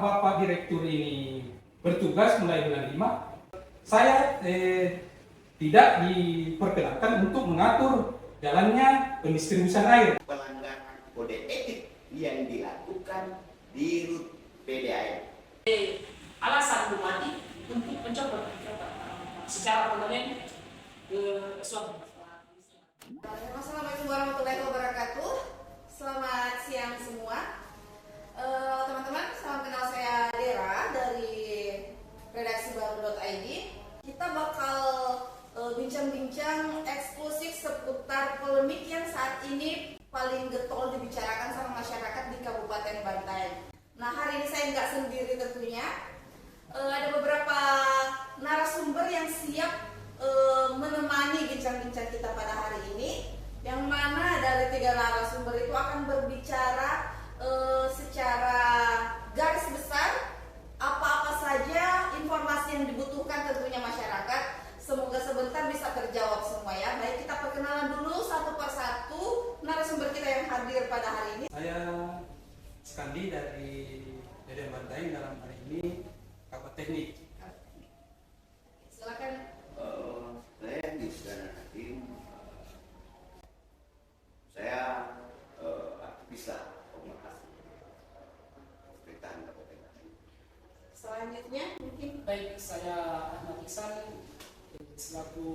Bapak Direktur ini bertugas mulai bulan 5, saya tidak diperkenankan untuk mengatur jalannya pendistribusian air. Pelanggaran kode etik yang dilakukan di RUT PDAM. Alasan Bupati untuk mencoba secara permanen ke suatu. Assalamualaikum warahmatullahi wabarakatuh. Selamat siang semua. Teman-teman, salam kenal, saya Dera dari redaksi baru.id. Kita bakal bincang-bincang eksklusif seputar polemik yang saat ini paling getol dibicarakan sama masyarakat di Kabupaten Bantaeng. Nah, hari ini saya nggak sendiri tentunya. Ada beberapa narasumber yang siap menemani bincang-bincang kita pada hari ini, yang mana dari 3 narasumber itu akan berbicara secara garis besar apa-apa saja informasi yang dibutuhkan tentunya masyarakat. Semoga sebentar bisa terjawab semua ya. Baik, kita perkenalan dulu satu persatu narasumber kita yang hadir pada hari ini. Saya Skandi dari Deden Bantaeng, dalam hari ini Kabupaten Teknik. Silakan. Saya Yusdana Hakim. Saya aktivis lah komunikasi pemerintahan Kabupaten Bantaeng. Selanjutnya mungkin Baik, saya Ahmad Iksan selaku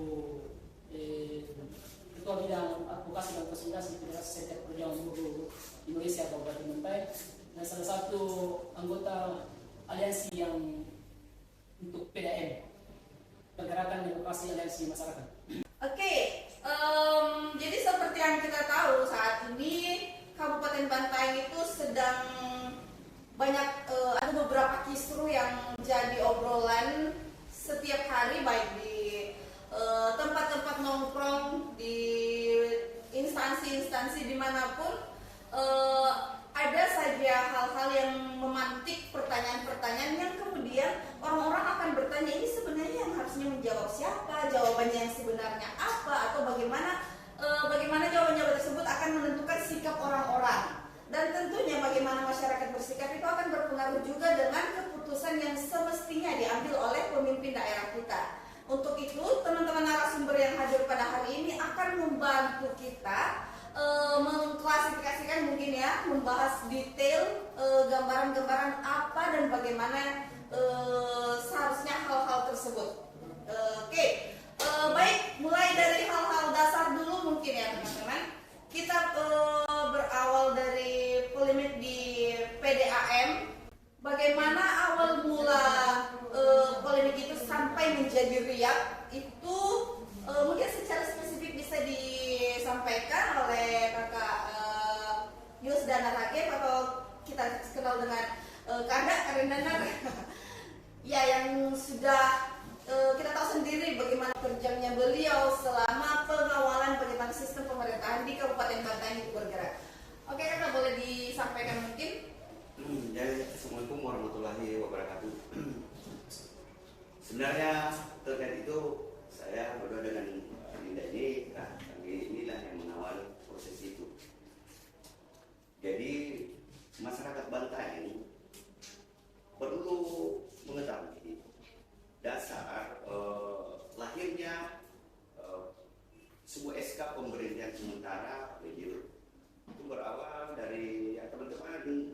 Ketua Bidang Advokasi dan Konsultasi Federasi Serikat Perjuangan Buruh Indonesia Kabupaten Bantaeng, dan salah satu anggota aliansi yang untuk PDAM, Pergerakan Demokrasi Aliansi Masyarakat. Oke, jadi seperti yang kita tahu saat ini Kabupaten Bantaeng itu sedang banyak ada beberapa kisru yang jadi obrolan setiap hari, baik di tempat-tempat nongkrong, di instansi-instansi dimanapun. Ada saja hal-hal yang memantik pertanyaan-pertanyaan yang kemudian orang-orang akan bertanya, ini sebenarnya yang harusnya menjawab siapa, jawabannya yang sebenarnya apa, atau bagaimana jawaban-jawaban tersebut akan menentukan sikap orang-orang. Dan tentunya bagaimana masyarakat bersikap itu akan berpengaruh juga dengan keputusan yang semestinya diambil oleh pemimpin daerah kita. Untuk itu, teman-teman narasumber yang hadir pada hari ini akan membantu kita mengklasifikasikan, mungkin ya, membahas detail gambaran-gambaran apa dan bagaimana seharusnya hal-hal tersebut. Oke, baik, mulai dari hal-hal dasar dulu mungkin ya teman-teman. Kita berawal dari polemik di PDAM. Bagaimana awal mula polemik itu sampai menjadi riak itu mungkin secara spesifik bisa disampaikan oleh kakak Yusdana Hakim, atau kita kenal dengan Kak Rendanar. Ya, yang sudah kita tahu sendiri bagaimana kerjanya beliau selama pengawalan bagaimana sistem pemerintahan di Kabupaten Bantaeng itu bergerak. Oke, kakak, boleh disampaikan mungkin? Assalamualaikum warahmatullahi wabarakatuh. Sebenarnya terkait itu saya berdua dengan Linda ini, inilah yang mengawal proses itu. Jadi masyarakat Bantaeng perlu mengetahui dasar lahirnya sebuah SK pemberhentian sementara itu berawal dari ya, teman-teman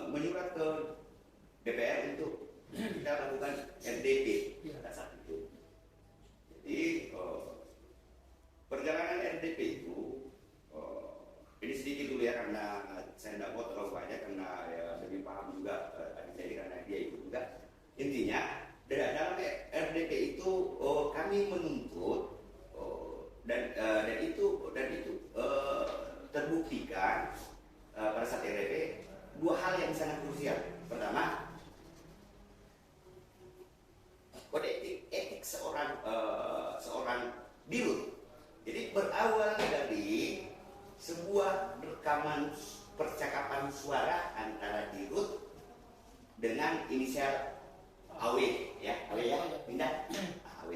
menyurat ke DPR untuk kita lakukan RDP pada saat itu. Jadi perjalanan RDP itu ini sedikit dulu ya, karena saya tidak mau terlalu banyak, karena ya, lebih paham juga adik saya karena dia ikut juga. Intinya dalam RDP itu kami menuntut dan itu terbuktikan pada saat RDP 2 hal yang sangat krusial. Pertama, kode etik seorang dirut. Jadi berawal dari sebuah rekaman percakapan suara antara dirut dengan inisial AW, ya, AW ya, pindah AW.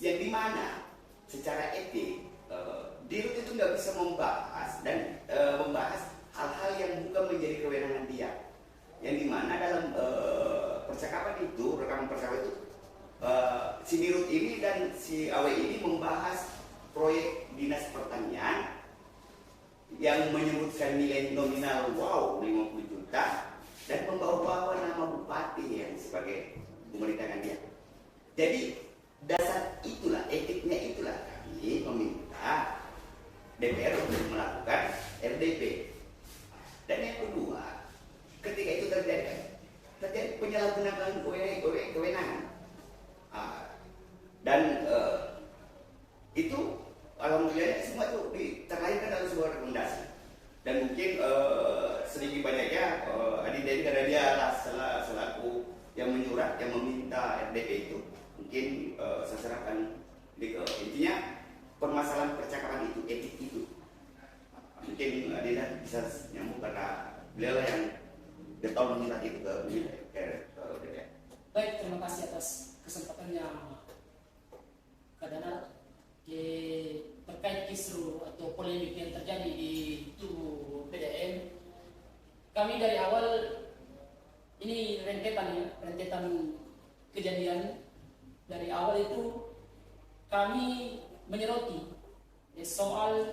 Yang dimana secara etik dirut itu nggak bisa membahas hal-hal yang bukan menjadi yang dimana dalam percakapan itu, rekaman percakapan itu, si Dirut ini dan si Awe ini membahas proyek dinas pertanian yang menyebutkan nilai nominal 50 juta dan membawa-bawa nama bupati yang sebagai pemerintahan dia. Jadi dasar itulah, etiknya itulah kami meminta DPR untuk melakukan RDP. Dan yang kedua, ketika itu terjadi penyalahgunaan kewenangan. Dan itu alhamdulillah semua itu terlahirkan dalam sebuah rekomendasi. Dan mungkin sedikit banyaknya Adinda ini karena dia selaku yang menyurat, yang meminta RDP itu, mungkin saya serahkan intinya permasalahan percakapan itu, etik itu. Mungkin Adinda bisa nyambung karena beliau yang getol meminta itu ke DPR. Baik, terima kasih atas kesempatannya Kak Danar terkait kisru atau polemik yang terjadi di tubuh PDM. Kami dari awal ini rentetan kejadian. Dari awal itu kami menyoroti soal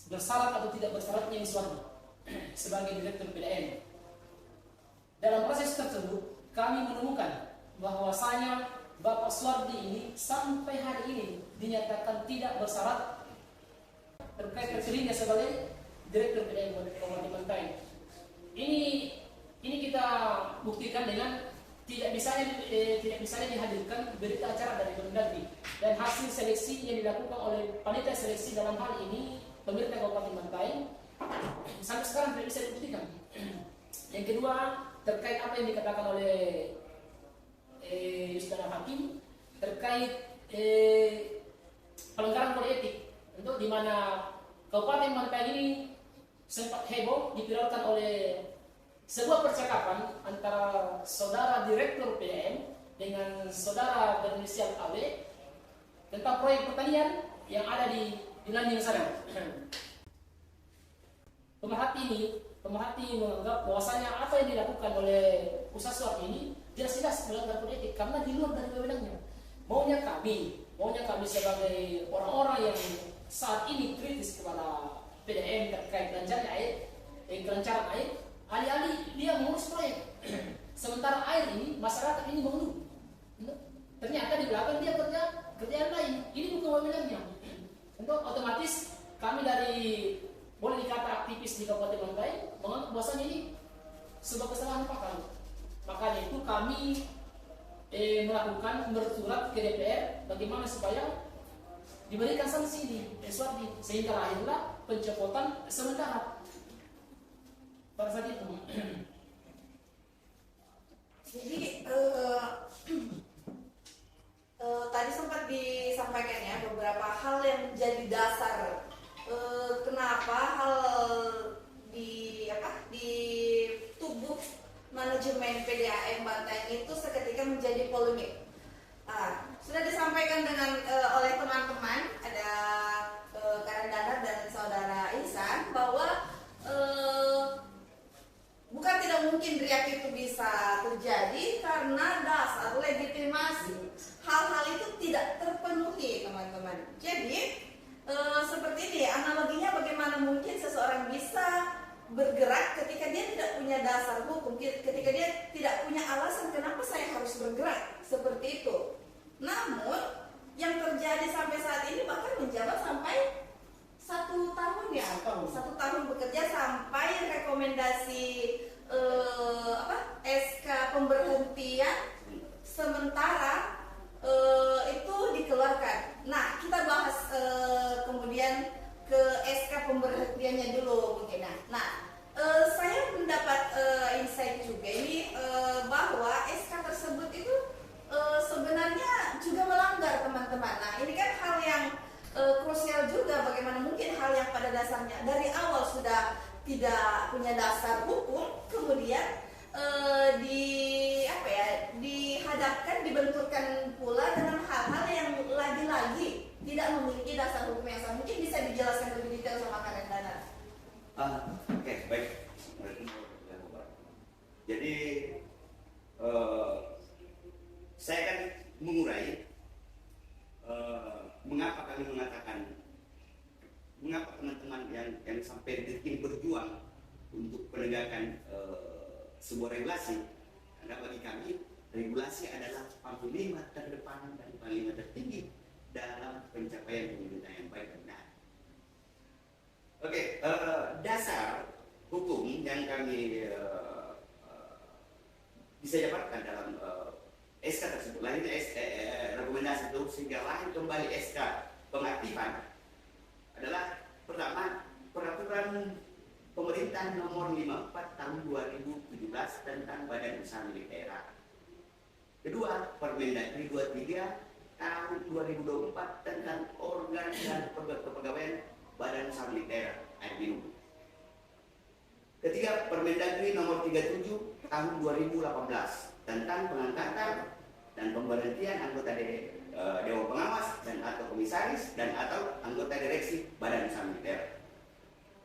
bersarat atau tidak bersaratnya Iswardi sebagai direktur PDM. Dalam proses tersebut kami menemukan bahwasanya Bapak Suwardi ini sampai hari ini dinyatakan tidak bersarat terkait terpilihnya sebagai direktur PDM Kabupaten Bantaeng. Ini kita buktikan dengan tidak bisanya dihadirkan berita acara dari Kemendagri dan hasil seleksi yang dilakukan oleh panitia seleksi dalam hal ini pemerintah Kabupaten Bantaeng sampai sekarang tidak bisa dibuktikan. Yang kedua, terkait apa yang dikatakan oleh Saudara Hakim terkait pelanggaran kode etik, untuk di mana Kabupaten Bantaeng ini sempat heboh diviralkan oleh sebuah percakapan antara saudara direktur PDM dengan saudara berinisial AW tentang proyek pertanian yang ada di Lanjing sana. Pemerhati menganggap bahwasanya apa yang dilakukan oleh Ustaz Suwardi ini jelas-jelas melanggar kode etik karena di luar dari wewenangnya. Maunya kami sebagai orang-orang yang saat ini kritis kepada PDM terkait kelancaran air, alih-alih dia mengurus proyek. Sementara air ini, masyarakat ini mengeluh. Ternyata di belakang dia kerjaan lain. Ini bukan wewenangnya. Untuk otomatis kami dari boleh dikata aktivis di Kabupaten Bantaeng menganggap bahwasanya ini sebuah kesalahan fatal. Makanya itu kami melakukan bersurat ke DPR bagaimana supaya diberikan sanksi di Suwardi sehingga lahirlah pencopotan sementara pada saat itu. Jadi tadi sempat disampaikan ya beberapa hal yang menjadi dasar kenapa hal di tubuh manajemen PDAM Bantaeng itu seketika menjadi polemik. Sudah disampaikan oleh teman-teman, ada Kak Danar dan Saudara Ihsan bahwa bukan tidak mungkin riak itu bisa terjadi karena dasar legitimasi. Hal-hal itu tidak terpenuhi, teman-teman. Jadi seperti ini analoginya, bagaimana mungkin seseorang bisa bergerak ketika dia tidak punya dasar hukum, ketika dia tidak punya alasan kenapa saya harus bergerak seperti itu. Namun yang terjadi sampai saat ini bahkan menjabat sampai 1 tahun ya, 1 tahun bekerja sampai rekomendasi SK pemberhentian sementara itu dikeluarkan. Nah, kita bahas kemudian ke SK pemberhentiannya dulu mungkin. Nah, saya mendapat insight juga ini bahwa SK tersebut itu sebenarnya juga melanggar, teman-teman. Nah, ini kan hal yang krusial juga, bagaimana mungkin hal yang pada dasarnya dari awal sudah tidak punya dasar hukum kemudian dihadapkan, dibenturkan pula dengan hal-hal yang lagi-lagi tidak memiliki dasar hukum yang sah. Mungkin bisa dijelaskan lebih detail sama Kak Danar. Oke, baik. Jadi saya akan mengurai mengapa kami mengatakan, mengapa teman-teman yang sampai detik ini berjuang untuk penegakan sebuah regulasi. Karena bagi kami regulasi adalah panglima terdepan dan panglima tertinggi dalam pencapaian pemerintahan yang baik dan benar. Oke, dasar hukum yang kami bisa dapatkan dalam SK tersebut, lahir rekomendasi itu sehingga lahir kembali SK pengaktifan adalah pertama peraturan pemerintah nomor 54 tahun 2017 tentang Badan Usaha Milik Daerah. Kedua, Permendagri 23 tahun 2024 tentang organ dan kepegawaian Badan Usaha Milik Daerah (AMDAI). Ketiga, Permendagri nomor 37 tahun 2018 tentang pengangkatan dan pemberhentian anggota Dewan Pengawas dan atau komisaris dan atau anggota direksi Badan Usaha Milik Daerah.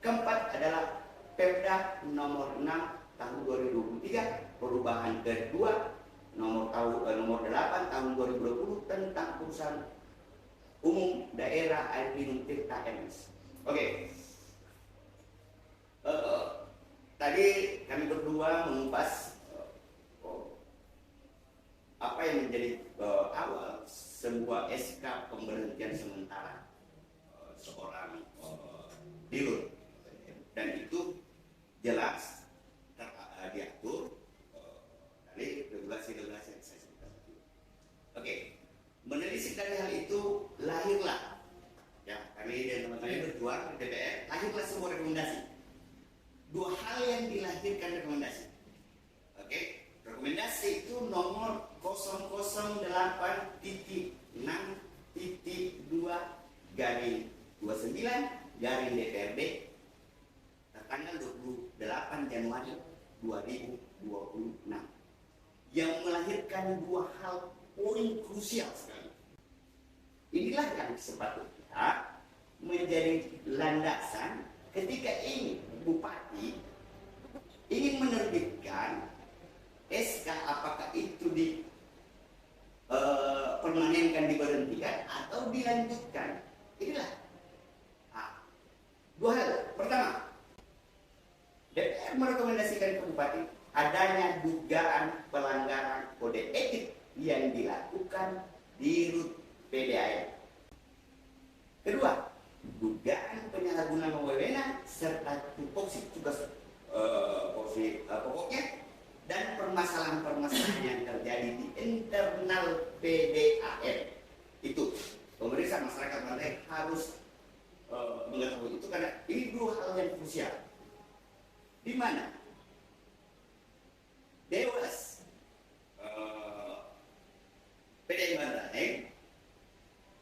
Keempat adalah Perda nomor 6 tahun 2023 perubahan kedua nomor 8 tahun 2020 tentang perusahaan umum daerah air minum Tirta MS. Oke. Tadi kami berdua mengupas apa yang menjadi awal sebuah SK pemberhentian sementara seorang dirut, dan itu jelas diatur dari regulasi-regulasi yang saya sebutkan tadi. Oke, menelisik dari hal itu lahirlah, ya kami dan teman-teman berjuang di DPR, lahirlah sebuah rekomendasi. Dua hal yang dilahirkan rekomendasi. Oke, rekomendasi itu nomor 001.6.2/29 tertanggal 28 Januari 2026 yang melahirkan dua hal poin krusial sekali. Inilah yang sepatutnya menjadi landasan ketika ini bupati ingin menerbitkan SK, apakah itu permanenkan, diberhentikan atau dilanjutkan. Inilah dua hal. Pertama, DPR merekomendasikan ke bupati adanya dugaan pelanggaran kode etik yang dilakukan di RUT PDAM. Kedua, dugaan penyalahgunaan wewenang serta tupoksi tugas pokoknya dan permasalahan-permasalahan yang terjadi di internal PDAM. Itu pemerintah masyarakat Banten harus mengetahui itu, karena ini dua hal yang krusial. Di mana Dewas PDAM Banten,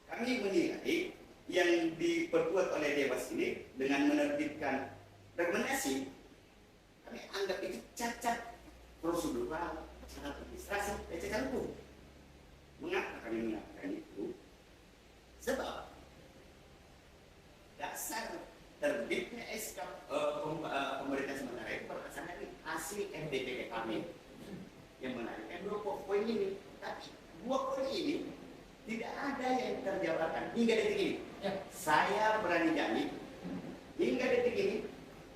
kami menilai yang diperbuat oleh Dewas ini dengan menerbitkan rekomendasi, kami anggap itu cacat prosedural, cacat administrasi, dan cacat hukum. Mengapa kami mengatakan itu? Sebab dasar terbitnya SK pemerintah sementara itu berdasarkan dari hasil MDPD kami yang menarikkan dua poin ini. Tapi dua poin ini tidak ada yang terjabarkan hingga detik ini. Ya. Saya berani jamin hingga detik ini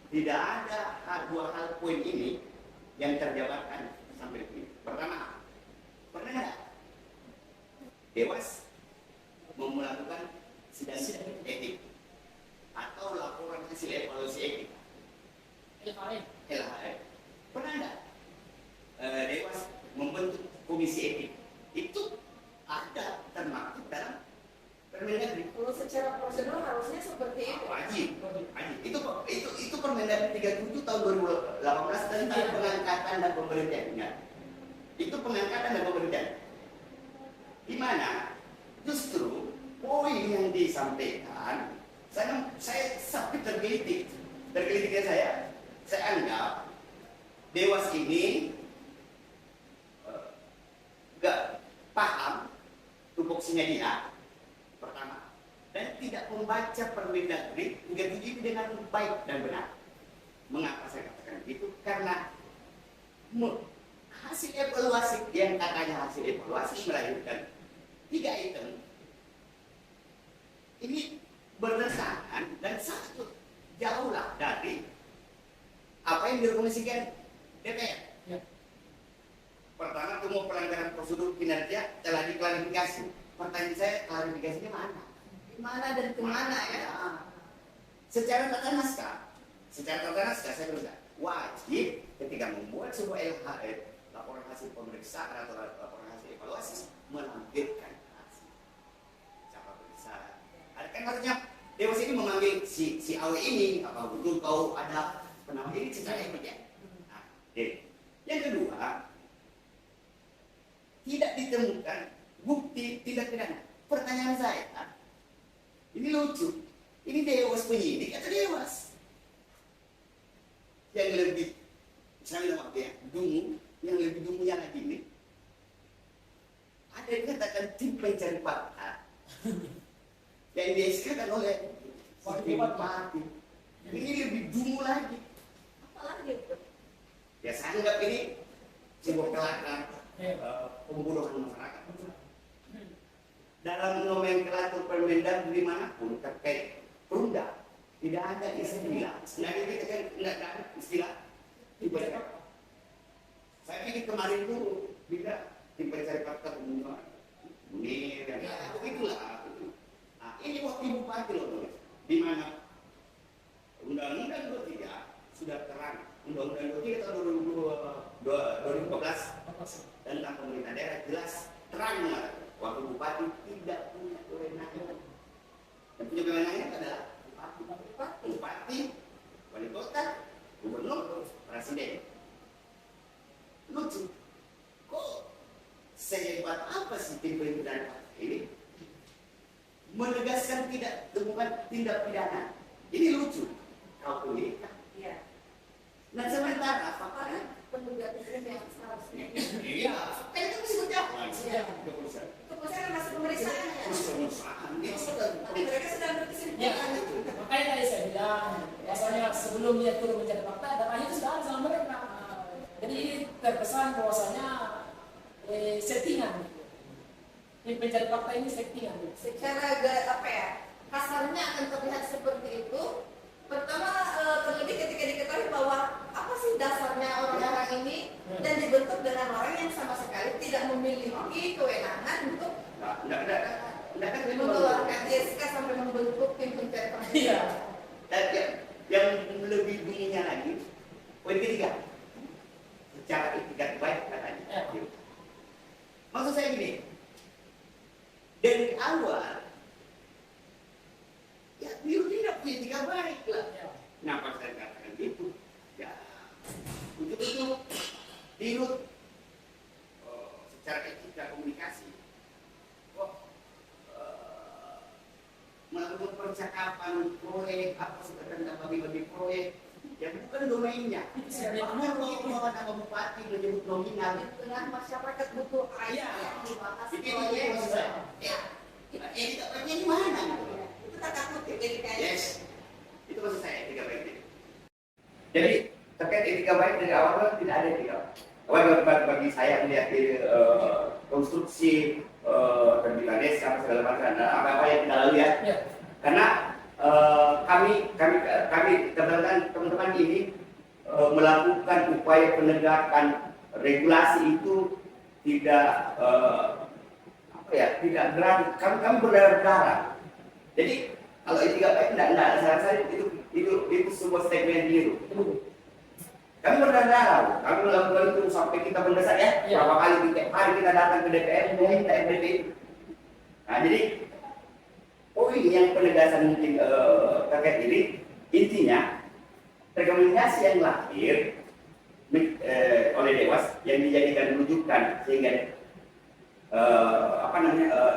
tidak ada dua hal poin ini yang terjabarkan sampai detik ini. Pertama, pernah nggak Dewas melakukan sidang etik atau laporan hasil evaluasi etik? LHR. Pernah nggak Dewas membentuk komisi etik? Itu ada termaktub dalam Permendagri. Kalau secara prosedur harusnya seperti itu. Wajib. Itu Permendagri 37 tahun 2018 tentang pengangkatan dan pemberhentian. Ingat. Itu pengangkatan dan pemberhentian. Di mana justru poin yang disampaikan, saya sampai tergelitiknya saya anggap Dewas ini gak paham tupoksinya dia, pertama, dan tidak membaca Permendagri 37 dengan baik dan benar. Mengapa saya katakan begitu? Karena hasil evaluasi yang katanya hasil evaluasi melahirkan 3 item ini bertentangan dan satu jauhlah dari apa yang direkomendasikan DPR. Ya. Pertama, semua pelanggaran prosedur kinerja telah diklarifikasi. Pertanyaan saya, klarifikasinya mana? Gimana dan kemana ya? Secara tata naskah saya bilang wajib ketika membuat sebuah LHR, laporan hasil pemeriksaan atau laporan hasil evaluasi, melampirkan hasil. Siapa periksa? Ada kan harusnya Dewas ini memanggil si AW ini, apa betul kau ada penama ini secara etik. Nah, yang kedua, tidak ditemukan bukti tindak pidana. Pertanyaan saya, ini lucu. Ini Dewas penyidik atau Dewas? Yang lebih, misalnya waktu ya, dungu, yang lebih dungunya lagi ini, ada yang katakan tim pencari fakta yang dieskatan oleh wakil bupati. Ini lebih dungu lagi. Apalagi itu? Ya saya anggap ini sebuah kelakar pembunuhan masyarakat. Dalam nomenklatur Permendag dimanapun terkait perundang tidak ada istilah. Nggak ada istilah. Saya pikir kemarin itu bila tim pencari fakta pembunuhan Munir dan itulah. Nah, ini wakil bupati loh, di mana Undang-Undang 23 sudah terang. Undang-Undang 23 tahun 2014 tentang pemerintah daerah jelas terang mengatakan wakil bupati tidak punya kewenangan. Yang punya kewenangan adalah bupati, wali kota, gubernur, presiden. Lucu. Kok sehebat apa sih tim penyelidikan ini menegaskan tidak temukan tindak pidana? Ini lucu. Kau pilih. Iya. Nah sementara faktanya Penduga hukum yang seharusnya. iya, kan itu masih berjalan. Iya. Keputusan masih pemeriksaan ya. Pemeriksaan itu Mereka sedang Ya, berkesimpulan. makanya tadi saya bilang, bahwasanya sebelum dia turun mencari fakta, datanya itu sudah ada sama mereka. Jadi ini terkesan bahwasanya settingan. Ini pencari fakta ini settingan. Secara apa ya? Kasarnya akan terlihat seperti itu. Pertama, terlebih ketika diketahui bahwa apa sih dasarnya orang-orang ini dan dibentuk dengan orang yang sama sekali tidak memiliki kewenangan untuk Enggak kan mengeluarkan SK sampai membentuk tim pencari fakta. Iya. Dan yang lebih bunyinya lagi, poin ketiga, secara etikat baik katanya. Ya. Maksud saya gini, dari awal, ya beliau tidak punya etika baik lah. Ya. Kenapa saya katakan gitu? Ya, untuk itu, Dirut secara etika komunikasi, melakukan percakapan proyek apa sebenarnya bagi proyek yang bukan domainnya. Bahkan kalau nama bupati menyebut nominal Di tengah masyarakat butuh air Iya. yang dibahas itu proyek. maksud saya. Ya, ini tak baiknya di mana? Itu tata kutip etikanya. Yes, itu maksud saya etika baik. Jadi terkait etika baik dari awal tidak ada etika. Bagi saya melihat konstruksi terbitan desa segala macam apa yang kita lalui ya. Ya. Karena kami teman-teman ini melakukan upaya penegakan regulasi itu tidak tidak berani. Kami berdarah. Jadi kalau etika baik tidak saya itu sebuah statement biru. Kami berdarah. Kami melakukan itu sampai kita mendesak ya. Ya. Berapa kali tiap hari kita datang ke DPR meminta RDP. Nah jadi poin yang penegasan mungkin terkait ini intinya rekomendasi yang lahir oleh Dewas yang dijadikan rujukan sehingga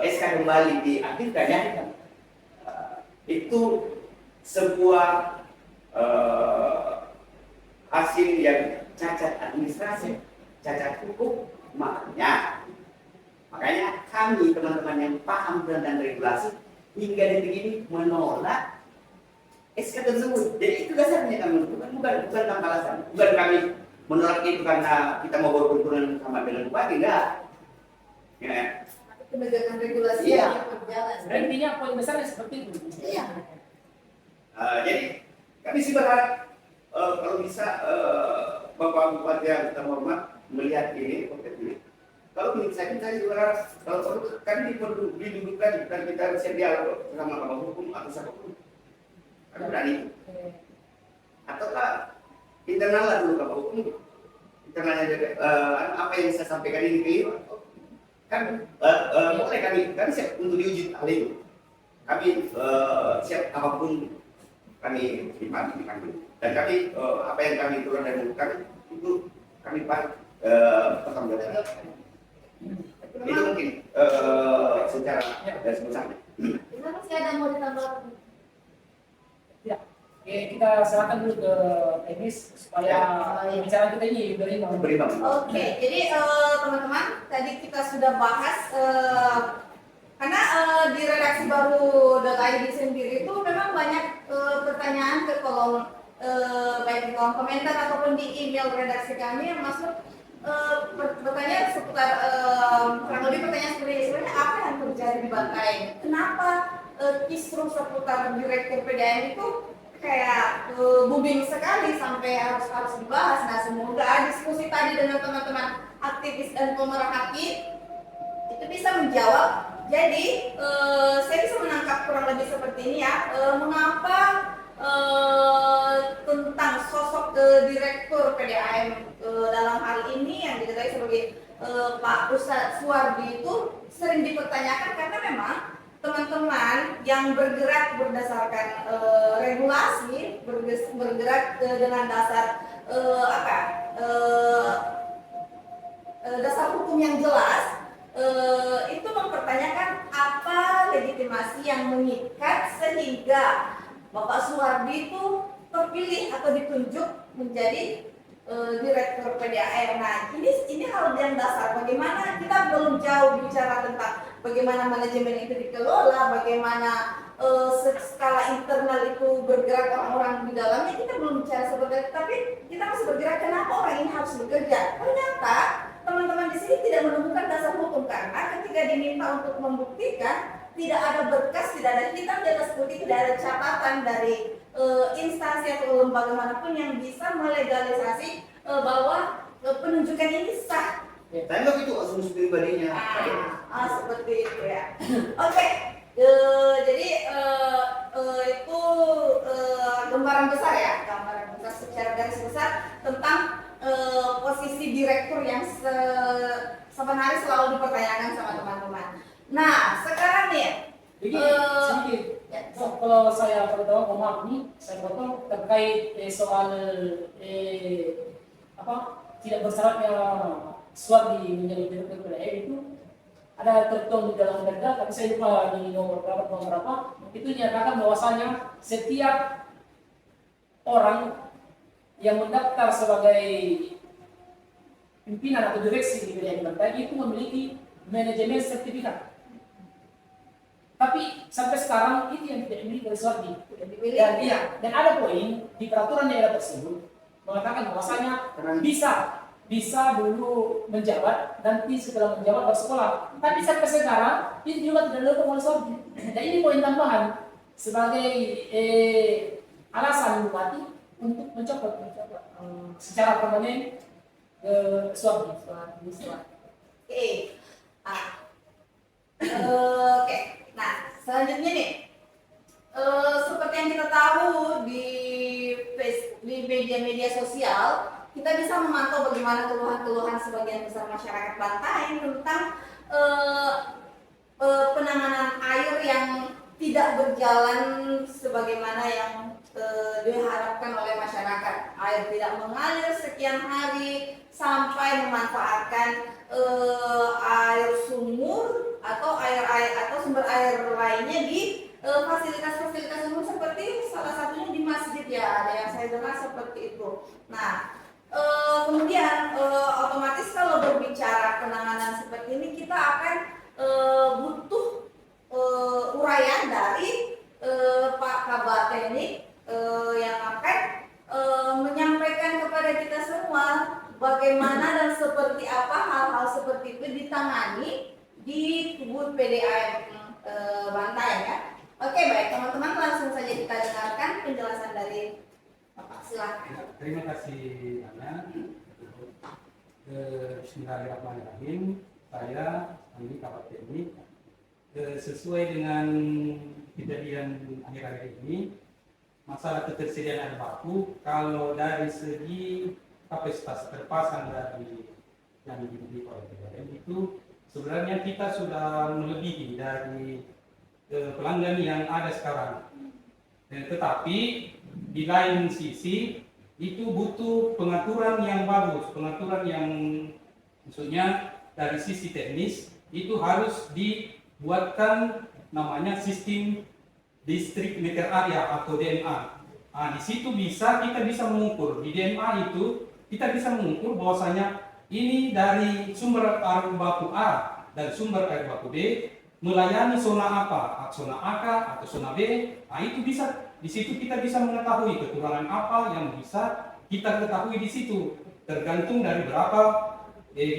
SK kembali diakhirkan ya itu sebuah hasil yang cacat administrasi, cacat hukum, makanya kami teman-teman yang paham tentang regulasi hingga detik ini menolak SK tersebut. Jadi itu dasarnya kami bukan tanpa alasan, bukan kami menolak itu karena kita mau berbenturan sama dengan bupati, enggak. Ya. Penegakan regulasi Iya. yang berjalan. Sebenarnya intinya poin besarnya seperti itu. Iya. Jadi kami sih berharap kalau bisa Bapak Bupati yang kita hormat melihat ini, konteks ini. Kalau menurut saya juga berharap kalau perlu kami perlu didudukkan dan kita siap dialog sama Bapak Hukum atau siapapun. Kami berani. Ataukah internal lah dulu Bapak Hukum. Internalnya apa yang saya sampaikan ini ke Ibu. Kan boleh kami siap untuk diuji hal itu. Kami siap apapun kami terima dan kami apa yang kami turun dari mulut kami itu kami pertanggungjawabkan. Itu mungkin secara dari sebesarnya. Kenapa sih ada mau ditambah? Ya, oke, kita serahkan dulu ke teknis supaya pembicaraan kita ini berimbang. Oke, jadi teman-teman tadi kita sudah bahas karena di redaksi baru.id sendiri itu memang banyak pertanyaan ke kolom baik di kolom komentar ataupun di email redaksi kami yang masuk bertanya seputar kurang lebih pertanyaan seperti ini. Sebenarnya apa yang terjadi di Bantaeng? Kenapa kisruh seputar direktur PDAM itu kayak booming sekali sampai harus dibahas. Nah, semoga diskusi tadi dengan teman-teman aktivis dan pemerhati itu bisa menjawab. Jadi saya bisa menangkap kurang lebih seperti ini ya. Mengapa tentang sosok direktur PDAM dalam hal ini yang diketahui sebagai Pak Ustadz Suwardi itu sering dipertanyakan karena memang teman-teman yang bergerak berdasarkan regulasi, bergerak dengan dasar dasar hukum yang jelas, itu mempertanyakan apa legitimasi yang mengikat sehingga Bapak Suwardi itu terpilih atau ditunjuk menjadi direktur PDAM. Nah, ini hal yang dasar. Bagaimana kita belum jauh bicara tentang bagaimana manajemen itu dikelola, bagaimana skala internal itu bergerak orang-orang di dalamnya, kita belum bicara seperti itu. Tapi kita masih bergerak kenapa orang ini harus bekerja. Ternyata teman-teman di sini tidak menemukan dasar hukum karena ketika diminta untuk membuktikan tidak ada berkas, tidak ada hitam di atas putih, tidak ada catatan dari instansi atau lembaga manapun yang bisa melegalisasi bahwa penunjukan ini sah. Saya nggak itu asumsi pribadinya. Seperti itu ya. Oke, jadi itu gambaran besar ya, gambaran besar secara garis besar tentang posisi direktur yang sebenarnya selalu dipertanyakan sama teman-teman. Nah, sekarang nih, Jadi sedikit, kalau saya pertama mohon nih, saya potong terkait soal tidak bersyaratnya Suwardi menjadi direktur PDAM itu ada tertuang di dalam perda, tapi saya lupa di nomor berapa, itu dinyatakan bahwasanya setiap orang yang mendaftar sebagai pimpinan atau direksi di PDAM itu memiliki manajemen sertifikat. Tapi sampai sekarang itu yang tidak dimiliki oleh Suwardi. Dan ada poin di peraturan daerah tersebut mengatakan bahwasanya bisa dulu menjabat, nanti setelah menjabat bersekolah. Tapi sampai sekarang itu juga tidak dilakukan oleh Suwardi. Dan ini poin tambahan sebagai alasan bupati untuk mencopot secara permanen Suwardi. Oke. Nah, selanjutnya nih, seperti yang kita tahu di media-media sosial, kita bisa memantau bagaimana keluhan-keluhan sebagian besar masyarakat Bantaeng tentang penanganan air yang tidak berjalan sebagaimana yang diharapkan oleh masyarakat. Air tidak mengalir sekian hari sampai memanfaatkan air sumur atau sumber air lainnya di fasilitas-fasilitas umum seperti salah satunya di masjid ya, ada yang saya dengar seperti itu. Nah, kemudian otomatis kalau berbicara penanganan seperti ini kita akan butuh uraian dari Pak Kabak Teknik yang akan menyampaikan kepada kita semua bagaimana dan seperti apa hal-hal seperti itu ditangani di tubuh PDAM Bantaeng ya. Oke, baik teman-teman, langsung saja kita dengarkan penjelasan dari Bapak. Silakan. Terima kasih Ana. Bismillahirrahmanirrahim. Saya Andi Kabak Teknik. Sesuai dengan kejadian akhir-akhir ini, masalah ketersediaan air baku, kalau dari segi kapasitas terpasang dari yang dimiliki oleh PDAM itu sebenarnya kita sudah melebihi dari pelanggan yang ada sekarang. Tetapi di lain sisi itu butuh pengaturan yang bagus, pengaturan yang maksudnya dari sisi teknis itu harus dibuatkan namanya sistem distrik meter area atau DMA. Nah, di situ kita bisa mengukur di DMA itu kita bisa mengukur bahwasanya ini dari sumber air baku A dan sumber air baku B melayani zona apa, zona A atau zona B. Nah, itu bisa di situ kita bisa mengetahui kekurangan apa yang bisa kita ketahui di situ tergantung dari berapa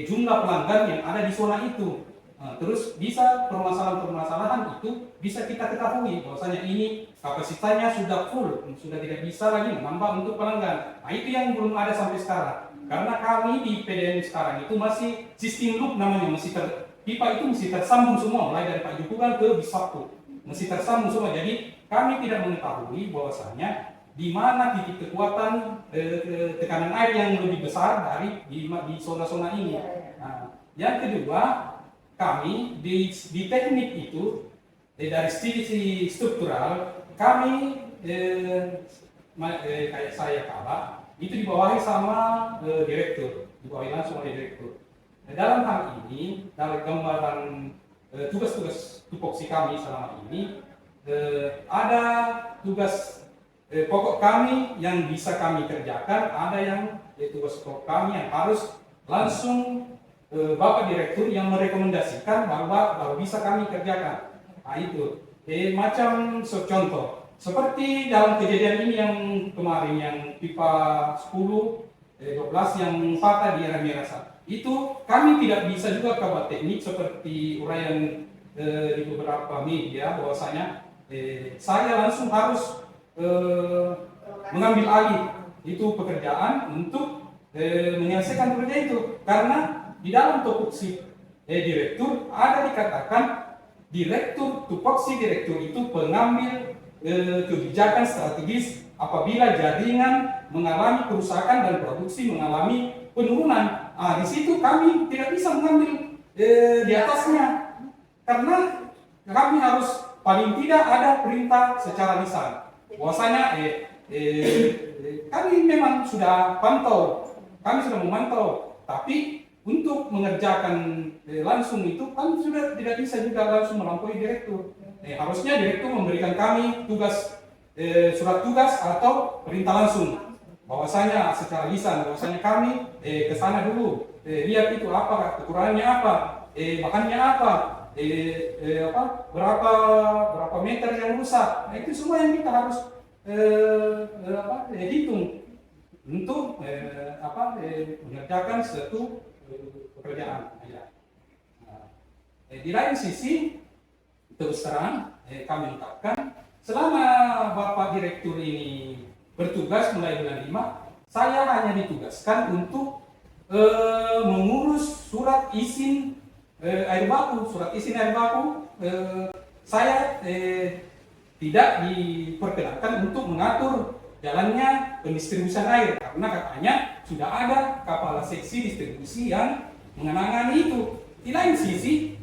jumlah pelanggan yang ada di zona itu. Nah, terus bisa permasalahan-permasalahan itu bisa kita ketahui bahwasanya ini kapasitasnya sudah full, sudah tidak bisa lagi menambah untuk pelanggan. Nah, itu yang belum ada sampai sekarang. Karena kami di PDAM sekarang itu masih sistem loop namanya, pipa itu mesti tersambung semua, mulai dari Pak Jukugan ke Bisaktu, mesti tersambung semua. Jadi kami tidak mengetahui bahwasanya di mana titik kekuatan tekanan air yang lebih besar dari di zona-zona ini. Nah, yang kedua, kami di teknik itu dari sisi struktural kami kayak saya Kabak itu dibawahi sama direktur, dibawahi langsung oleh direktur. Dalam hal ini, dalam gambaran tugas-tugas tupoksi kami selama ini, ada tugas pokok kami yang bisa kami kerjakan, ada yang tugas pokok kami yang harus langsung Bapak Direktur yang merekomendasikan bahwa baru bisa kami kerjakan. Nah itu, macam contoh, seperti dalam kejadian ini yang kemarin yang pipa 10, 12 yang patah di Ramirasa. Itu kami tidak bisa juga kabar teknik seperti uraian di beberapa media bahwasanya saya langsung harus mengambil alih itu pekerjaan untuk menyelesaikan pekerjaan itu, karena di dalam tupoksi direktur ada dikatakan direktur tupoksi direktur itu pengambil kebijakan strategis apabila jaringan mengalami kerusakan dan produksi mengalami penurunan. Di situ kami tidak bisa mengambil di atasnya karena kami harus paling tidak ada perintah secara lisan. Bahwasanya kami memang sudah pantau, kami sudah memantau, tapi untuk mengerjakan langsung itu kami sudah tidak bisa juga langsung melampaui direktur. Harusnya direktur memberikan kami tugas surat tugas atau perintah langsung. Bahwasanya secara lisan, bahwasanya kami ke sana dulu, lihat itu apa, kekurangannya apa, bahannya apa, berapa meter yang rusak. Nah, itu semua yang kita harus hitung untuk mengerjakan suatu pekerjaan. Nah, di lain sisi, terus terang kami ungkapkan, selama Bapak Direktur ini bertugas mulai bulan 5, saya hanya ditugaskan untuk mengurus surat izin air baku. Surat izin air baku saya tidak diperkenankan untuk mengatur jalannya pendistribusian air, karena katanya sudah ada kepala seksi distribusi yang menangani itu. Di lain sisi,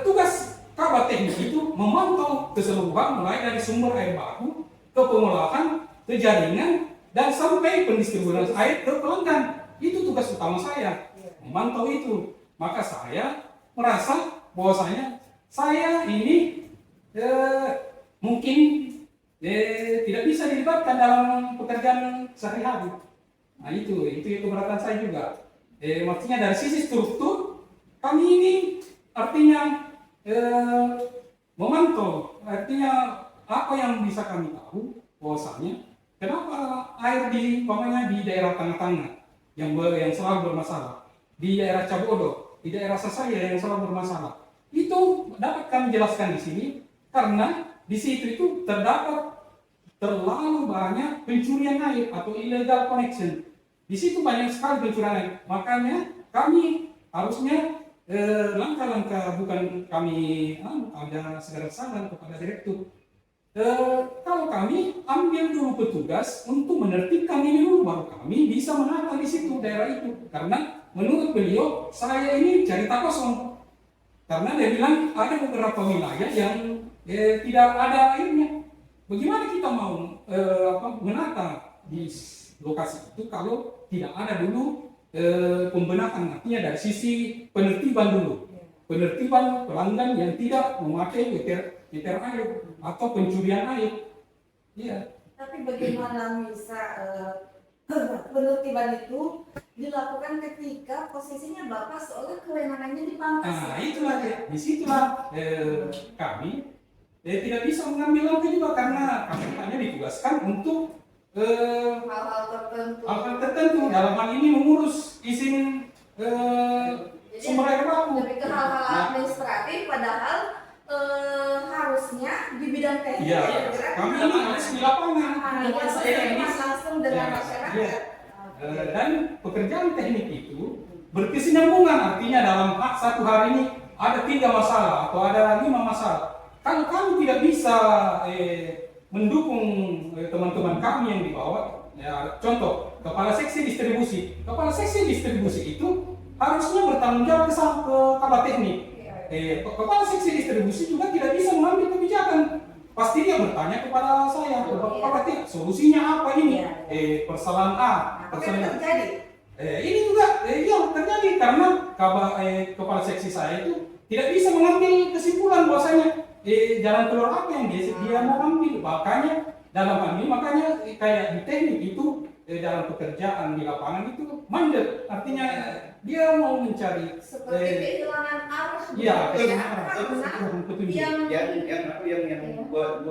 tugas Kabak Teknik itu memantau keseluruhan mulai dari sumber air baku ke pengolahan, ke jaringan, dan sampai pendistribusian air ke pelanggan. Itu tugas utama saya, memantau itu. Maka saya merasa bahwasanya saya ini mungkin tidak bisa dilibatkan dalam pekerjaan sehari-hari. Nah itu keberatan saya juga. Maksudnya dari sisi struktur, kami ini artinya memantau, artinya apa yang bisa kami tahu bahwasanya kenapa air di daerah tengah-tengah yang selalu bermasalah. Di daerah Cabodo, di daerah Sasaya yang selalu bermasalah. Itu dapat kami jelaskan di sini karena di situ itu terdapat terlalu banyak pencurian air atau illegal connection. Di situ banyak sekali pencurian air. Makanya kami harusnya langkah-langkah, bukan kami ada segala saran kepada direktur. Kalau kami ambil dulu petugas untuk menertibkan ini dulu, baru kami bisa menata di situ daerah itu. Karena menurut beliau saya ini cerita kosong. Karena dia bilang ada beberapa wilayah yang tidak ada airnya. Bagaimana kita mau menata di lokasi itu kalau tidak ada dulu pembenahan, artinya dari sisi penertiban dulu, penertiban pelanggan yang tidak memakai meter air atau pencurian air. Iya. Tapi bagaimana bisa penertiban itu dilakukan ketika posisinya Bapak seolah kewenangannya di Pamkas? Nah, itulah disitulah kami tidak bisa mengambil langkah juga karena kami hanya ditugaskan untuk hal-hal tertentu dalam hal ini mengurus izin sumber air baku. Lebih ke hal-hal administratif, padahal harusnya di bidang teknis. Iya, kami ini harus di lapangan. Langsung dengan masyarakat. Iya. Dan pekerjaan teknik itu berkesinambungan, artinya dalam satu hari ini ada 3 masalah atau ada 5 masalah. Kalau kami tidak bisa mendukung teman-teman kami yang di bawah, ya, contoh kepala seksi distribusi itu harusnya bertanggung jawab ke kepala teknik. Kepala seksi distribusi juga tidak bisa mengambil kebijakan. Pasti dia bertanya kepada saya, kepala teknik, solusinya apa ini? Persalahan A, persalahan terjadi. Ini juga terjadi karena kepala seksi saya itu tidak bisa mengambil kesimpulan bahwasanya jalan keluar apa yang dia mau ambil. Makanya dalam hal ini kayak di teknik itu dalam pekerjaan di lapangan itu mandek, artinya dia mau mencari seperti kehilangan arah. Iya, yang buat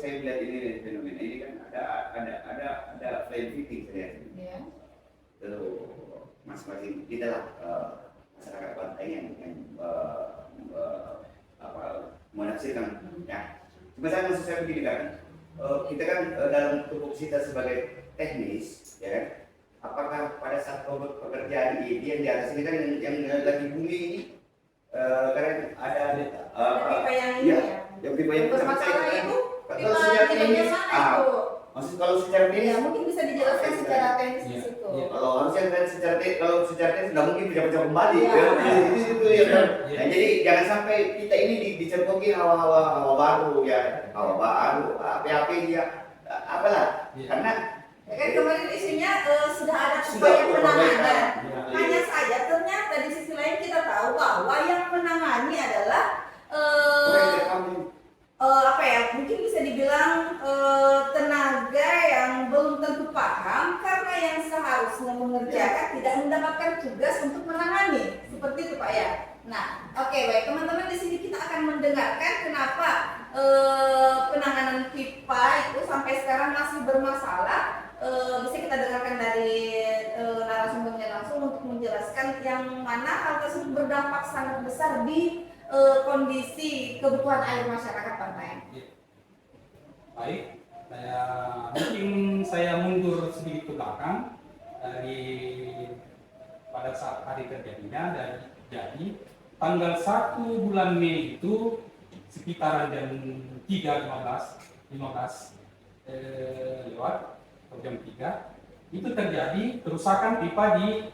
saya melihat ini fenomena ini kan ada flame fitting saya. Iya. Lalu masing-masing kita lah masyarakat pantai yang menafsirkan. Ya, cuma maksud saya begini kan, kita kan dalam tubuh kita sebagai teknis, ya kan, apakah pada saat pekerjaan ini yang di atas ini kan yang lagi bumi ini, karena ada pipa yang ini ya, ya. yang pipa yang bermasalah itu kalau secara teknis, maksud kalau secara teknis, ya mungkin bisa dijelaskan secara teknis di situ. kalau harusnya secara teknis nggak mungkin pecah-pecah kembali. Iya. Itu ya kan. Nah, jadi jangan sampai kita ini dicekoki hawa baru ya, hawa baru, PHP dia, apalah. Karena Ya kan kemarin isunya sudah ada upaya penanganan. Hanya saja ternyata di sisi lain kita tahu bahwa yang menangani adalah mungkin bisa dibilang tenaga yang belum tentu paham karena yang seharusnya mengerjakan tidak mendapatkan tugas untuk menangani. Seperti itu Pak ya. Nah, oke, baik teman-teman, di sini kita akan mendengarkan kenapa penanganan pipa itu sampai sekarang masih bermasalah. Bisa kita dengarkan dari narasumbernya langsung untuk menjelaskan yang mana hal tersebut berdampak sangat besar di kondisi kebutuhan air masyarakat pantai. Baik, saya mundur sedikit ke belakang dari pada saat hari terjadinya. Dan jadi tanggal 1 bulan Mei itu sekitaran jam 3.15 lewat atau jam 3 itu terjadi kerusakan pipa di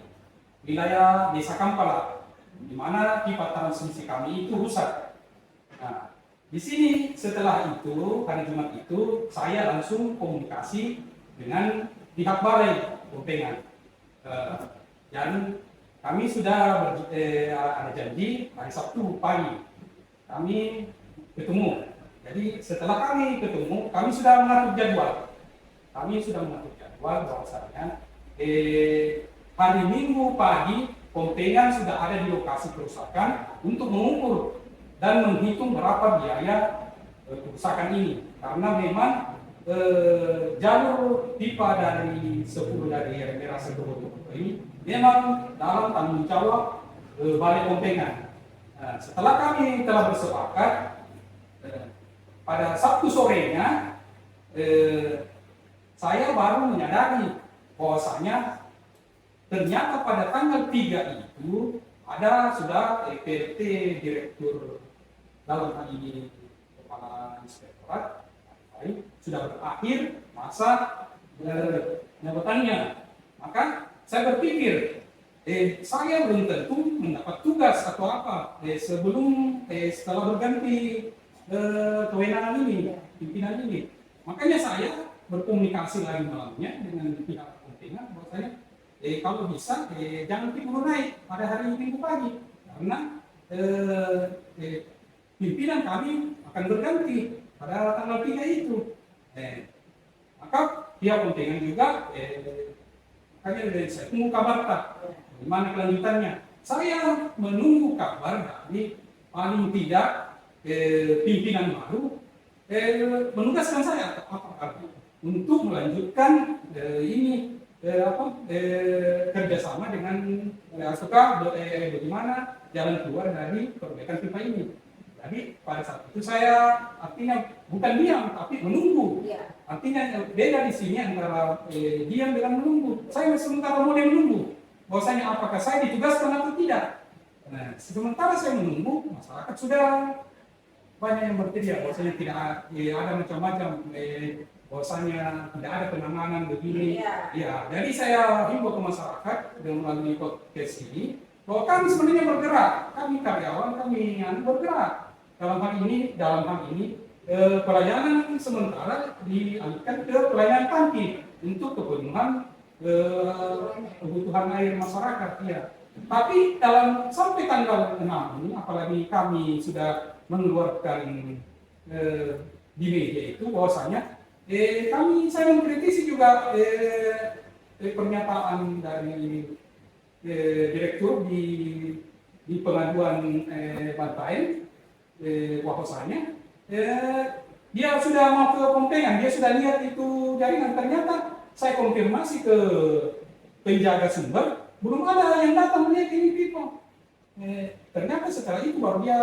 wilayah Desa Kampala, di mana pipa transmisi kami itu rusak. Nah, di sini setelah itu hari Jumat itu saya langsung komunikasi dengan pihak Balai Bompengan, dan kami sudah ada janji hari Sabtu pagi kami ketemu. Jadi setelah kami ketemu, kami sudah mengatur jadwal. Bahwasanya hari Minggu pagi Bompengan sudah ada di lokasi kerusakan untuk mengukur dan menghitung berapa biaya kerusakan ini. Karena memang jalur pipa dari 10 dari daerah Setubondo ini memang dalam tanggung jawab Balai Kompengan. Nah, setelah kami telah bersepakat pada Sabtu sorenya, saya baru menyadari bahwasanya ternyata pada tanggal 3 itu ada sudah PLT Direktur dalam hal ini Kepala Inspektorat sudah berakhir masa jabatannya. Maka saya berpikir saya belum tentu mendapat tugas atau apa setelah berganti kewenangan ini, pimpinan ini. Makanya saya berkomunikasi lagi malamnya dengan pihak Kompengan bahwasanya kalau bisa jangan diburu naik pada hari Minggu pagi karena pimpinan kami akan berganti pada tanggal 3 itu. Maka pihak Kompengan juga makanya saya tunggu kabar tak bagaimana kelanjutannya. Saya menunggu kabar dari paling tidak pimpinan baru menugaskan saya untuk melanjutkan kerjasama dengan bagaimana jalan keluar dari perbaikan pipa ini. Jadi pada saat itu saya artinya bukan diam tapi menunggu. Artinya beda di sini antara diam dengan menunggu. Saya sementara mulai menunggu bahwasanya apakah saya ditugaskan atau tidak. Nah, sementara saya menunggu, masyarakat sudah banyak yang berteriak bahwasanya tidak ada macam-macam, bahwasanya tidak ada penanganan begini. Ya, jadi saya himbau ke masyarakat dengan melalui podcast ini bahwa kami sebenarnya bergerak, kami karyawan, kami bergerak dalam hal ini pelayanan sementara dialihkan ke pelayanan tangki untuk kepenuhan kebutuhan air masyarakat. Ya. Tapi sampai tanggal 6 ini, apalagi kami sudah mengeluarkan di media itu bahwasanya saya mengkritisi juga pernyataan dari direktur di pengaduan Bantaeng bahwasanya dia sudah mau ke Kompengan, dia sudah lihat itu jaringan. Ternyata saya konfirmasi ke penjaga sumber, belum ada yang datang melihat ini pipa. Ternyata setelah itu baru dia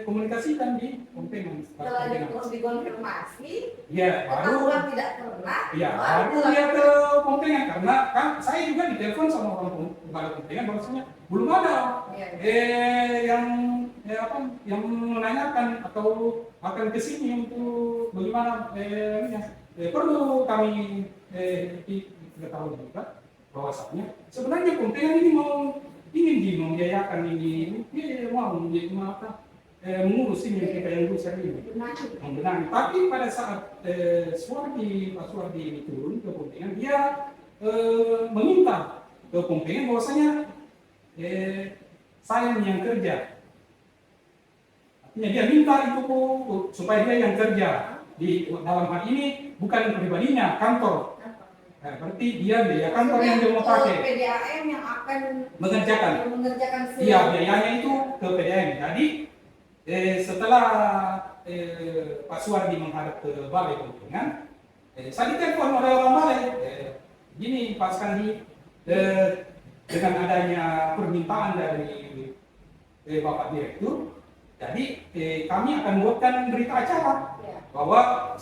komunikasikan di Kompengan. Setelah dikonfirmasi, ya baru tidak pernah. Ya baru dia ke Kompengan karena kan saya juga ditelepon sama orang Balai Kompengan bahwasanya belum ada yang menanyakan atau akan ke sini untuk bagaimana perlu kami ketahui juga bahwasanya sebenarnya Kompengan ini ingin membiayakan ini, dia mau mengurus ini kita yang rusak ini, membenahi. Tapi pada saat Pak Suwardi ini turun ke Kompengan, dia meminta ke Kompengan bahwasanya saya yang kerja. Artinya dia minta itu supaya dia yang kerja di dalam hal ini bukan pribadinya, kantor. Berarti dia kantor yang dia mau pakai. PDAM yang akan mengerjakan. Iya, biayanya itu ke PDAM. Jadi setelah Pak Suwardi menghadap ke Balai Kompengan, saya ditelepon oleh orang Balai. Gini Pak Skandi, dengan adanya permintaan dari Bapak Direktur, jadi kami akan buatkan berita acara bahwa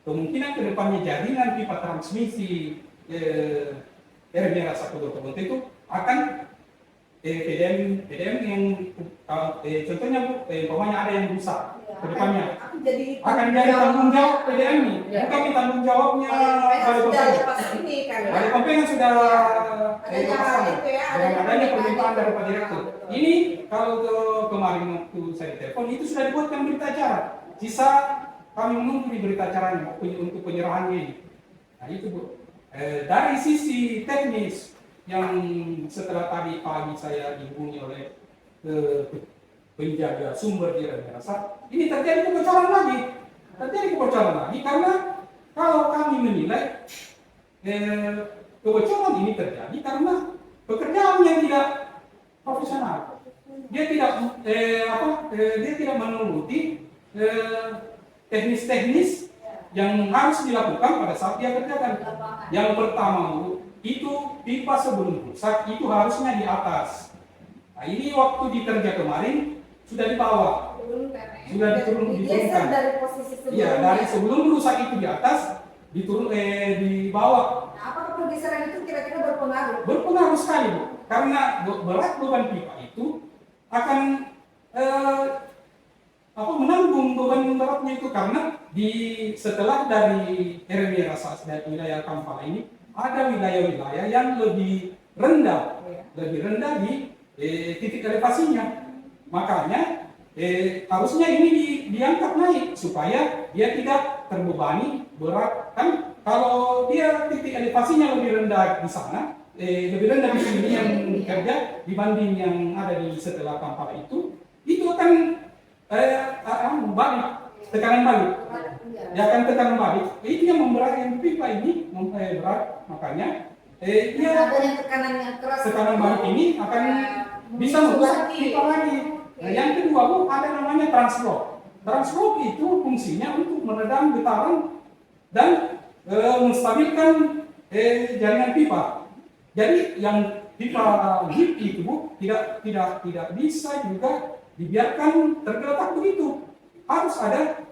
kemungkinan kedepannya jaringan pipa transmisi RMR 1 itu akan PDM yang contohnya umpamanya ada yang rusak kedepannya akan jadi tanggung jawab PDM ini, bukan tanggung jawabnya Balai Kompengan sudah dengan adanya permintaan dari Pak Direktur. Ini kalau kemarin waktu saya telepon itu sudah dibuatkan berita acara. Sisa kami menunggu di berita acaranya untuk penyerahannya ini. Nah itu Bu. Dari sisi teknis yang setelah tadi pagi saya dihubungi oleh penjaga sumber di Rasa, ini terjadi kebocoran lagi karena kalau kami menilai kebocoran ini terjadi karena pekerjaan yang tidak profesional. Dia tidak menuruti teknis-teknis yang harus dilakukan pada saat dia kerjakan. Yang pertama itu pipa sebelum rusak itu harusnya di atas. Nah ini waktu dikerja kemarin sudah di bawah, sudah diturunkan. Dari posisi sebelumnya. Iya, dari sebelum rusak itu di atas, di bawah. Nah, apakah pergeseran itu kira-kira berpengaruh? Berpengaruh sekali, Bu. Karena berat beban pipa itu akan menanggung beban beratnya itu, karena setelah dari RW Rasas dari wilayah Kampala ini ada wilayah-wilayah yang lebih rendah di titik elevasinya. Makanya harusnya ini diangkat naik supaya dia tidak terbebani berat. Kan kalau dia titik elevasinya lebih rendah di sana, lebih rendah di sini yang kerja dibanding yang ada di setelah Kampala itu akan balik, tekanan balik. Dia akan tekanan balik. Itu yang memberatkan pipa ini berat. Makanya adanya tekanan yang keras. tekanan balik ini akan bisa merusak pipa lagi. Nah, yang kedua, Bu, ada namanya translock. Translock itu fungsinya untuk meredam getaran dan menstabilkan jaringan pipa. Jadi yang pipa GIP itu, Bu, tidak bisa juga dibiarkan tergeletak begitu. Harus ada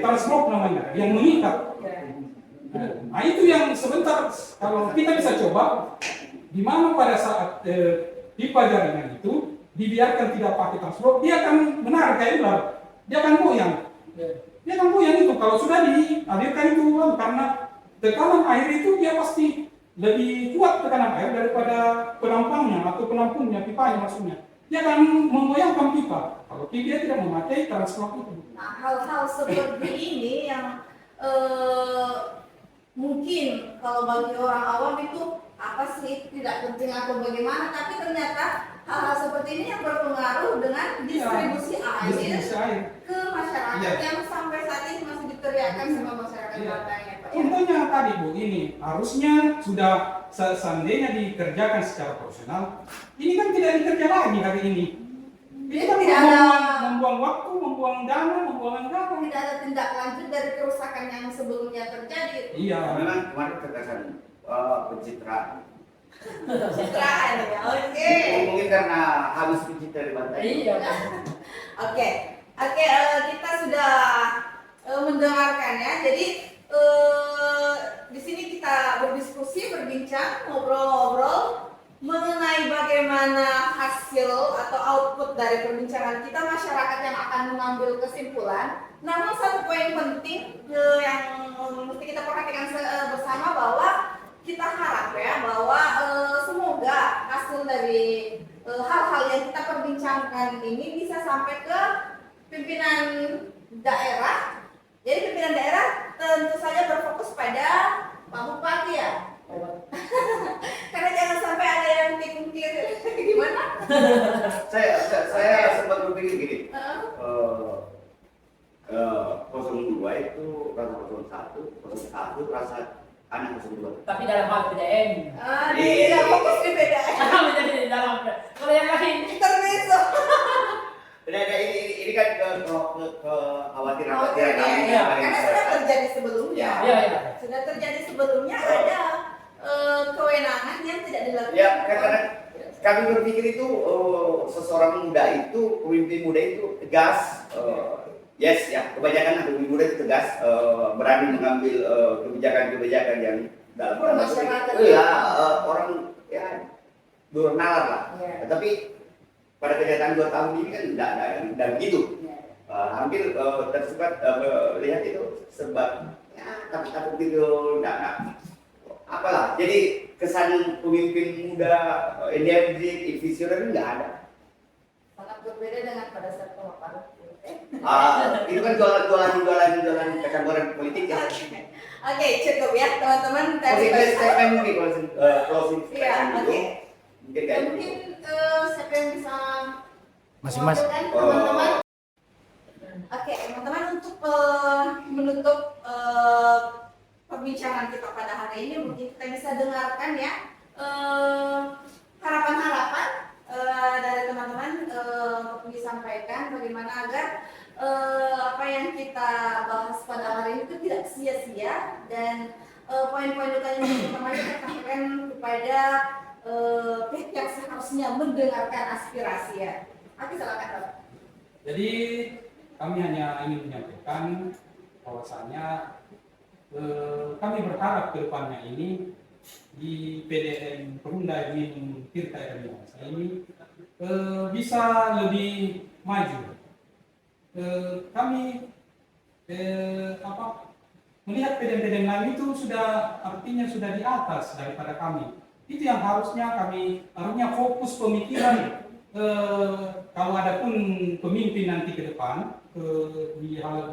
translock namanya yang mengikat. Nah itu yang sebentar kalau kita bisa coba, di mana pada saat pipa jaringan itu dibiarkan tidak pakai translock, dia akan menarik kayak ular, dia akan goyang. Dia akan goyang itu kalau sudah dialirkan itu, karena tekanan air itu dia pasti lebih kuat tekanan air daripada penampangnya atau penampungnya, pipanya maksudnya. Dia akan menggoyangkan pipa kalau dia tidak memakai translock itu. Nah, hal-hal seperti ini yang mungkin kalau bagi orang awam itu apa sih, tidak penting atau bagaimana, tapi ternyata hal-hal seperti ini yang berpengaruh dengan distribusi air ke masyarakat yang sampai saat ini masih diteriakan sama masyarakat Bantaynya, Pak. Contohnya tadi, Bu, ini harusnya sudah seandainya dikerjakan secara profesional, ini kan tidak dikerja lagi hari ini. Ini kan tidak ada membuang waktu, membuang dana, membuang anggaran. tidak ada tindak lanjut dari kerusakan yang sebelumnya terjadi. Iya. Memang kemarin terkesan pencitraan. Pencitraan ya, oke. Mungkin karena habis pencitraan di Bantai. Iya. Oke, kita sudah mendengarkan ya. Jadi di sini kita berdiskusi, berbincang, ngobrol-ngobrol mengenai bagaimana hasil atau output dari perbincangan kita, masyarakat yang akan mengambil kesimpulan. Namun satu poin penting yang mesti kita perhatikan bersama, bahwa kita harap ya bahwa semoga hasil dari hal-hal yang kita perbincangkan ini bisa sampai ke pimpinan daerah. Jadi pimpinan daerah tentu saja berfokus pada Pak Bupati ya. Karena jangan sampai ada yang pikir gimana? Saya sempat berpikir gini. 02 itu rasa 01 rasa anak 02. Tapi dalam hal PDM. Tidak fokus di PDM. Menjadi dalam. Kalau yang lain Intermezzo. Ini kan kekhawatiran kami. Karena sudah terjadi sebelumnya. Iya. Sudah terjadi sebelumnya, ada kewenangan yang tidak dilakukan. Ya, karena kami berpikir itu seseorang muda itu, pemimpin muda itu tegas. Yes ya, kebanyakan pemimpin muda itu tegas, berani mengambil kebijakan-kebijakan yang dalam masyarakat. Orang ya bernalar lah. Ya. Tapi pada kenyataan 2 tahun ini kan tidak begitu. Hampir tersukat lihat itu sebab ya takut gitu, enggak apalah. Jadi kesan pemimpin muda energi, visioner enggak ada. Sangat berbeda dengan pada saat pemaparan. Itu kan jualan kacang goreng politik ya. Oke, cukup ya teman-teman. Closing statement mungkin closing Iya, statement oke. Mungkin kayak Mungkin siapa yang bisa Mas. mewakilkan teman-teman? Oke, teman-teman, untuk menutup perbincangan kita pada hari ini, mungkin kita bisa dengarkan ya harapan-harapan dari teman-teman untuk disampaikan bagaimana agar apa yang kita bahas pada hari ini itu tidak sia-sia dan poin-poin utama yang pertama kita sampaikan kepada pihak yang seharusnya mendengarkan aspirasi ya. Aku silakan Pak. Jadi kami hanya ingin menyampaikan bahwasanya kami berharap ke depannya ini di PDN Perumda Minum Tirta Air Minasa ini bisa lebih maju. Kami melihat PDN-PDN lain itu artinya sudah di atas daripada kami. Itu yang harusnya fokus pemikiran kalau ada pun pemimpin nanti ke depan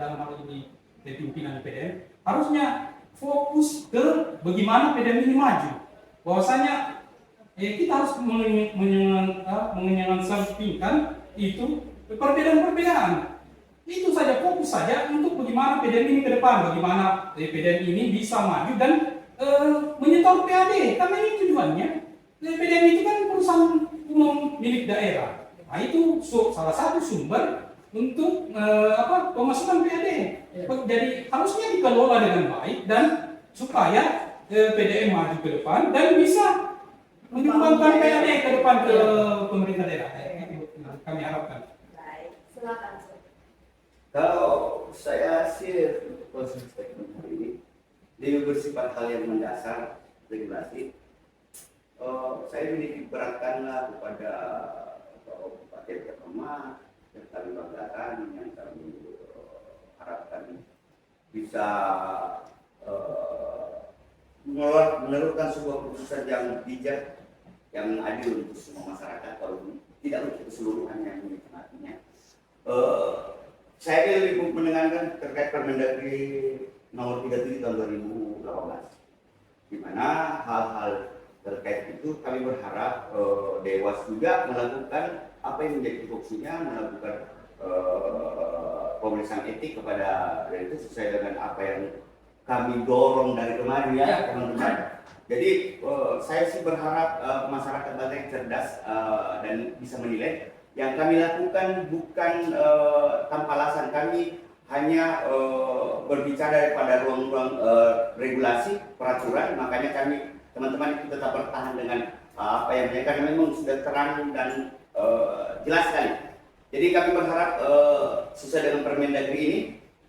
dalam hal ini pimpinan PDN harusnya fokus ke bagaimana PDN ini maju. Bahwasanya kita harus mengenyampingkan itu perbedaan-perbedaan. Itu saja, fokus saja untuk bagaimana PDN ini ke depan, bagaimana PDN ini bisa maju dan menyetor PAD, karena ini tujuannya. PDN itu kan perusahaan umum milik daerah. Nah itu salah satu sumber untuk pemasukan PAD. Jadi harusnya dikelola dengan baik dan supaya PDN maju ke depan dan bisa menyumbangkan PAD ke depan ke pemerintah daerah. Itu kami harapkan. Baik, silakan. Kalau saya sih proses statement hari ini lebih bersifat hal yang mendasar regulasi. Saya menitipberatkanlah kepada Bupati Pertama yang kami banggakan, yang kami harapkan bisa menelurkan sebuah keputusan yang bijak, yang adil untuk semua masyarakat, walaupun tidak untuk keseluruhan yang menikmatinya. Saya lebih mendengarkan terkait Permendagri nomor 37 tahun 2018, di mana hal-hal terkait itu kami berharap Dewas juga melakukan apa yang menjadi tupoksinya, melakukan pemeriksaan etik kepada itu sesuai dengan apa yang kami dorong dari kemarin ya teman-teman. Jadi saya sih berharap masyarakat Bantaeng cerdas dan bisa menilai. Yang kami lakukan bukan tanpa alasan, kami hanya berbicara pada ruang-ruang regulasi, peraturan, makanya kami teman-teman itu tetap bertahan dengan apa yang mereka karena memang sudah terang dan jelas sekali. Jadi kami berharap sesuai dengan Permendagri ini,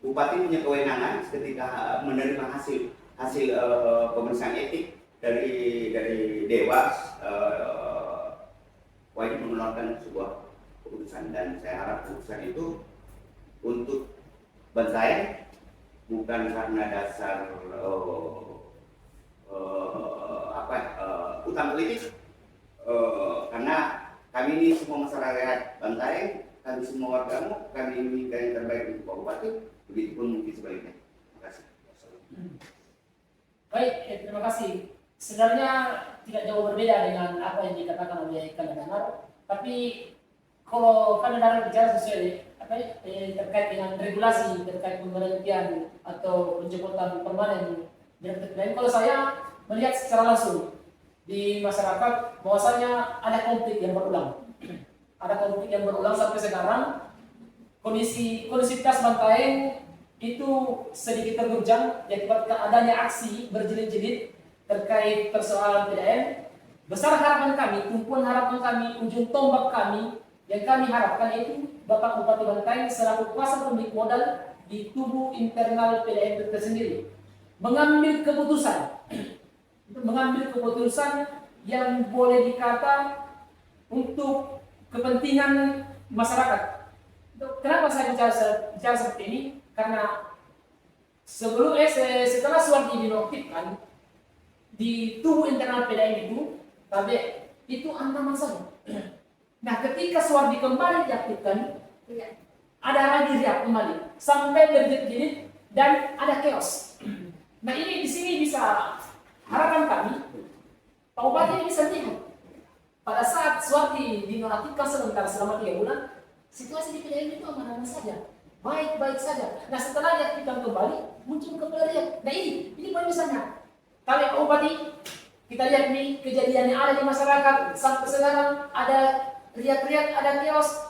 Bupati punya kewenangan ketika menerima hasil pemeriksaan etik dari Dewas, wajib mengeluarkan sebuah keputusan, dan saya harap keputusan itu untuk Bantaeng bukan karena dasar utang politik, karena kami ini semua masyarakat Bantaeng, kami semua wargamu, kami ini yang terbaik untuk Pak Bupati, begitu pun mungkin sebaliknya. Terima kasih. Baik, terima kasih. Sebenarnya tidak jauh berbeda dengan apa yang dikatakan oleh Kandanar, tapi kalau Kandanar bicara sesuai terkait dengan regulasi, terkait pemberhentian atau penjemputan permanen direktur lain, kalau saya melihat secara langsung di masyarakat bahwasanya ada konflik yang berulang. Ada konflik yang berulang sampai sekarang. Kondisivitas Bantaeng itu sedikit terguncang akibat adanya aksi berjilid-jilid terkait persoalan PDN. Besar harapan kami, tumpuan harapan kami, ujung tombak kami yang kami harapkan itu Bapak Bupati Bantaeng selaku kuasa pemilik modal di tubuh internal PDN itu tersendiri mengambil keputusan yang boleh dikata untuk kepentingan masyarakat. Kenapa saya bicara seperti ini? Karena setelah Suwardi dinonaktifkan di tubuh internal PDN itu ancaman saja. Nah, ketika Suwardi kembali diaktifkan, ada lagi riak kembali sampai berjilid-jilid dan ada chaos. Nah, ini di sini bisa harapan kami Pak Bupati ini bisa lihat pada saat Suwardi dinonaktifkan sebentar selama 3 bulan, situasi di PDN itu aman-aman saja, baik-baik saja. Nah, setelah diaktifkan kembali muncul kembali riak. Nah, ini poin misalnya. Kalau Pak Bupati kita lihat nih kejadian yang ada di masyarakat sampai sekarang, ada riak-riak, ada chaos.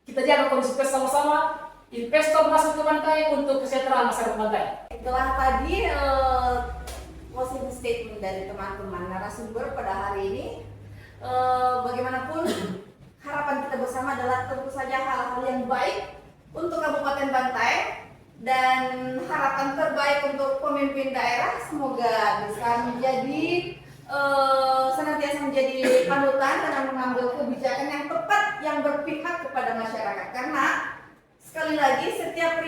Kita jaga kondisi sama-sama, investor masuk ke pantai untuk kesejahteraan masyarakat pantai. Setelah tadi closing statement dari teman-teman narasumber pada hari ini, bagaimanapun harapan kita bersama adalah tentu saja hal-hal yang baik untuk Kabupaten Bantai dan harapan terbaik untuk pemimpin daerah, semoga bisa menjadi senantiasa menjadi panutan dan mengambil kebijakan yang tepat yang berpihak kepada masyarakat. Karena sekali lagi setiap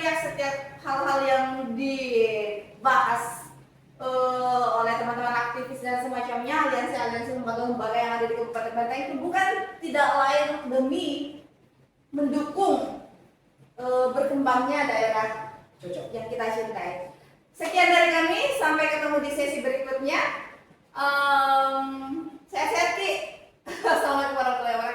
hal-hal yang dibahas oleh teman-teman aktivis dan semacamnya, aliansi-aliansi lembaga-lembaga yang ada di Kabupaten Bantai itu bukan tidak lain demi mendukung berkembangnya daerah yang kita cintai. Sekian dari kami, sampai ketemu di sesi berikutnya. Sehat-sehat Ki. Assalamualaikum warahmatullahi wabarakatuh.